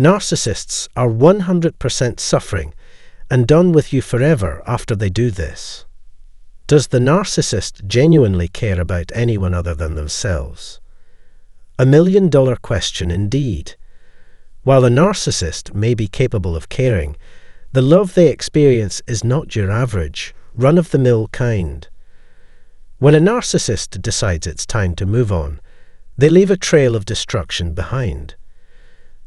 Narcissists are 100% suffering and done with you forever after they do this. Does the narcissist genuinely care about anyone other than themselves? $1 million question indeed. While a narcissist may be capable of caring, the love they experience is not your average, run-of-the-mill kind. When a narcissist decides it's time to move on, they leave a trail of destruction behind.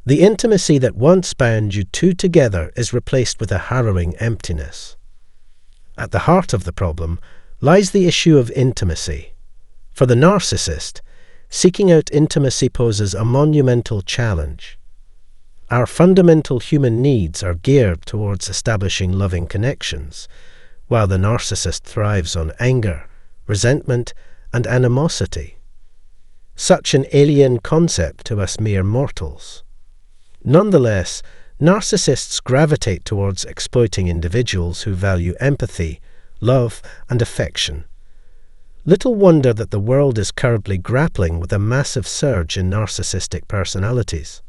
The intimacy that once bound you two together is replaced with a harrowing emptiness. At the heart of the problem lies the issue of intimacy. For the narcissist, seeking out intimacy poses a monumental challenge. Our fundamental human needs are geared towards establishing loving connections, while the narcissist thrives on anger, resentment, and animosity. Such an alien concept to us mere mortals. Nonetheless, narcissists gravitate towards exploiting individuals who value empathy, love, and affection. Little wonder that the world is currently grappling with a massive surge in narcissistic personalities.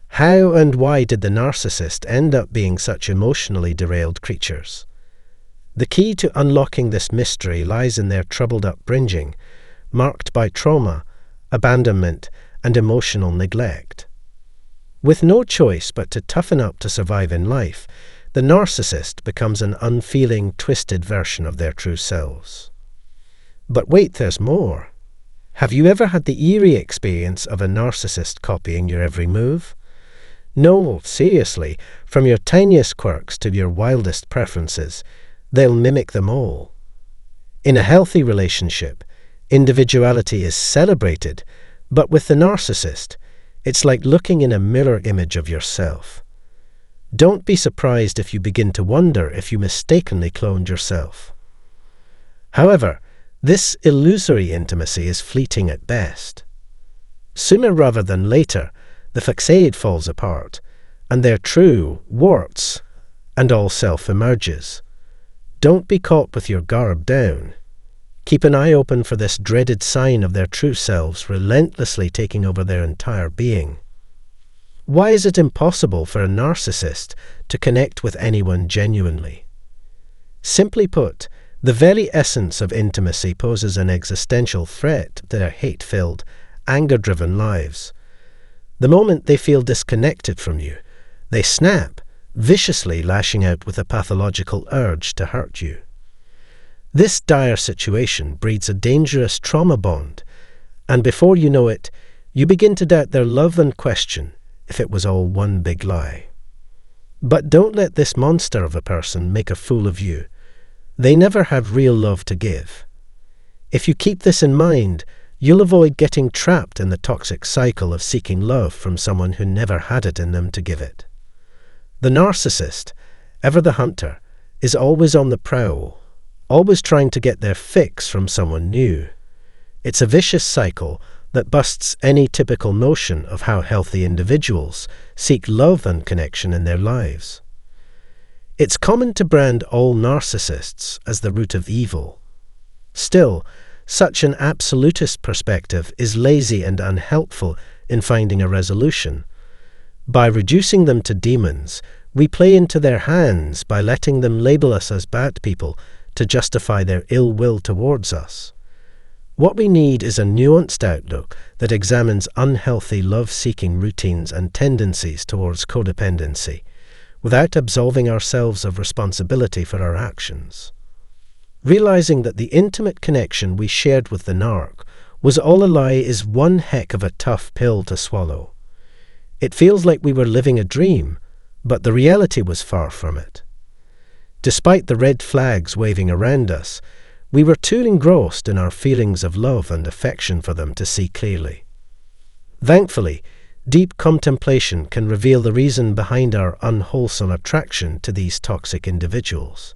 How and why did the narcissist end up being such emotionally derailed creatures? The key to unlocking this mystery lies in their troubled upbringing, marked by trauma, abandonment, and emotional neglect. With no choice but to toughen up to survive in life, the narcissist becomes an unfeeling, twisted version of their true selves. But wait, there's more. Have you ever had the eerie experience of a narcissist copying your every move? No, seriously, from your tiniest quirks to your wildest preferences, they'll mimic them all. In a healthy relationship, individuality is celebrated, but with the narcissist, it's like looking in a mirror image of yourself. Don't be surprised if you begin to wonder if you mistakenly cloned yourself. However, this illusory intimacy is fleeting at best. Sooner rather than later, the facade falls apart, and their true warts and all self emerges. Don't be caught with your guard down. Keep an eye open for this dreaded sign of their true selves relentlessly taking over their entire being. Why is it impossible for a narcissist to connect with anyone genuinely? Simply put, the very essence of intimacy poses an existential threat to their hate-filled, anger-driven lives. The moment they feel disconnected from you, they snap, viciously lashing out with a pathological urge to hurt you. This dire situation breeds a dangerous trauma bond, and before you know it, you begin to doubt their love and question if it was all one big lie. But don't let this monster of a person make a fool of you. They never have real love to give. If you keep this in mind, you'll avoid getting trapped in the toxic cycle of seeking love from someone who never had it in them to give it. The narcissist, ever the hunter, is always on the prowl, always trying to get their fix from someone new. It's a vicious cycle that busts any typical notion of how healthy individuals seek love and connection in their lives. It's common to brand all narcissists as the root of evil. Still, such an absolutist perspective is lazy and unhelpful in finding a resolution. By reducing them to demons, we play into their hands by letting them label us as bad people to justify their ill will towards us. What we need is a nuanced outlook that examines unhealthy love-seeking routines and tendencies towards codependency, without absolving ourselves of responsibility for our actions. Realizing that the intimate connection we shared with the narc was all a lie is one heck of a tough pill to swallow. It feels like we were living a dream, but the reality was far from it. Despite the red flags waving around us, we were too engrossed in our feelings of love and affection for them to see clearly. Thankfully, deep contemplation can reveal the reason behind our unwholesome attraction to these toxic individuals.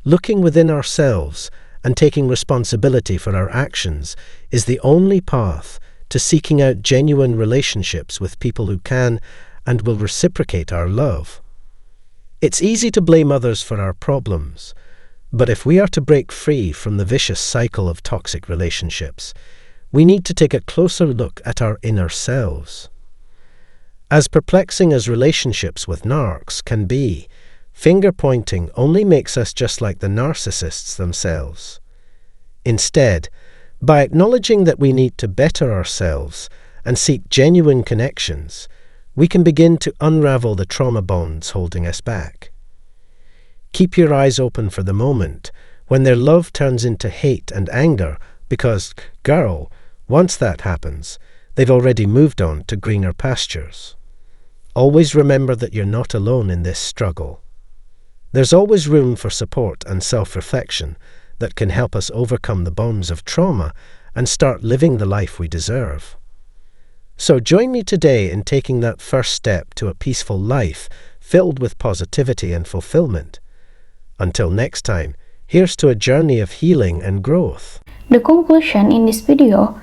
Looking within ourselves and taking responsibility for our actions is the only path to seeking out genuine relationships with people who can and will reciprocate our love. It's easy to blame others for our problems, but if we are to break free from the vicious cycle of toxic relationships, we need to take a closer look at our inner selves. As perplexing as relationships with narcs can be, finger-pointing only makes us just like the narcissists themselves. Instead, by acknowledging that we need to better ourselves and seek genuine connections, we can begin to unravel the trauma bonds holding us back. Keep your eyes open for the moment when their love turns into hate and anger because, girl, once that happens, they've already moved on to greener pastures. Always remember that you're not alone in this struggle. There's always room for support and self-reflection that can help us overcome the bonds of trauma and start living the life we deserve. So join me today in taking that first step to a peaceful life filled with positivity and fulfillment. Until next time, here's to a journey of healing and growth. The conclusion in this video: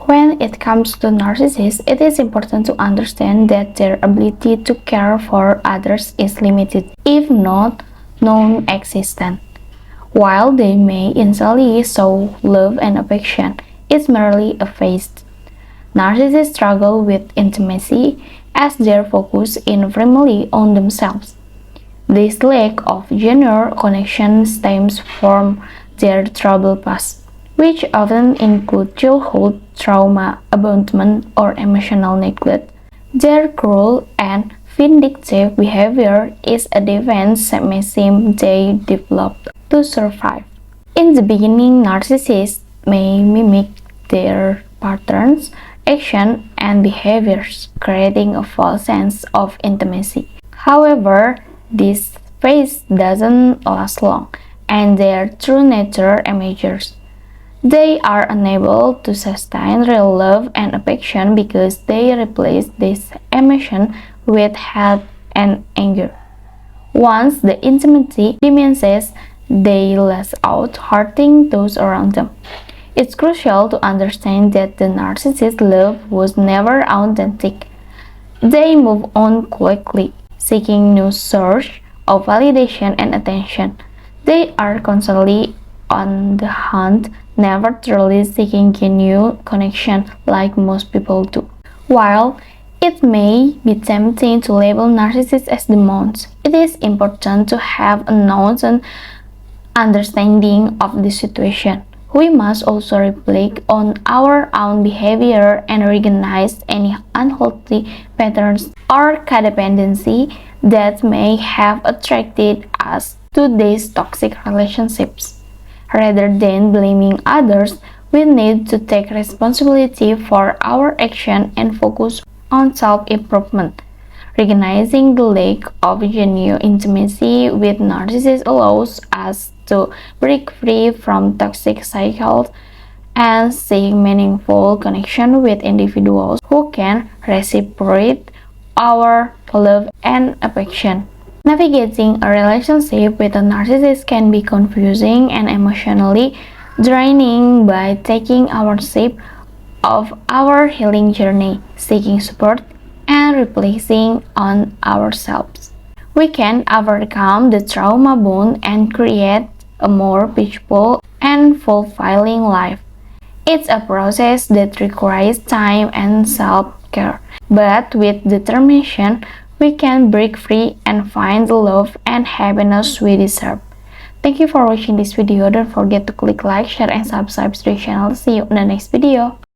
when it comes to narcissists, it is important to understand that their ability to care for others is limited, if not non-existent. While they may instantly show love and affection, it's merely a phase. Narcissists struggle with intimacy as their focus is primarily on themselves. This lack of genuine connection stems from their troubled past, which often include childhood trauma, abandonment, or emotional neglect. Their cruel and vindictive behavior is a defense mechanism they developed to survive. In the beginning, narcissists may mimic their patterns, actions, and behaviors, creating a false sense of intimacy. However, this phase doesn't last long, and their true nature emerges. They are unable to sustain real love and affection because they replace this emotion with hate and anger. Once the intimacy diminishes, they lash out, hurting those around them. It's crucial to understand that the narcissist's love was never authentic. They move on quickly, seeking new sources of validation and attention. They are constantly on the hunt, never truly seeking genuine connection like most people do. While it may be tempting to label narcissists as demons, it is important to have a nuanced understanding of the situation. We must also reflect on our own behavior and recognize any unhealthy patterns or codependency that may have attracted us to these toxic relationships. Rather than blaming others, we need to take responsibility for our action and focus on self-improvement. Recognizing the lack of genuine intimacy with narcissists allows us to break free from toxic cycles and seek meaningful connection with individuals who can reciprocate our love and affection. Navigating a relationship with a narcissist can be confusing and emotionally draining. By taking ownership of our healing journey, seeking support, and reflecting on ourselves, we can overcome the trauma bond and create a more peaceful and fulfilling life. It's a process that requires time and self-care, but with determination, we can break free and find the love and happiness we deserve. Thank you for watching this video. Don't forget to click like, share, and subscribe to the channel. See you in the next video.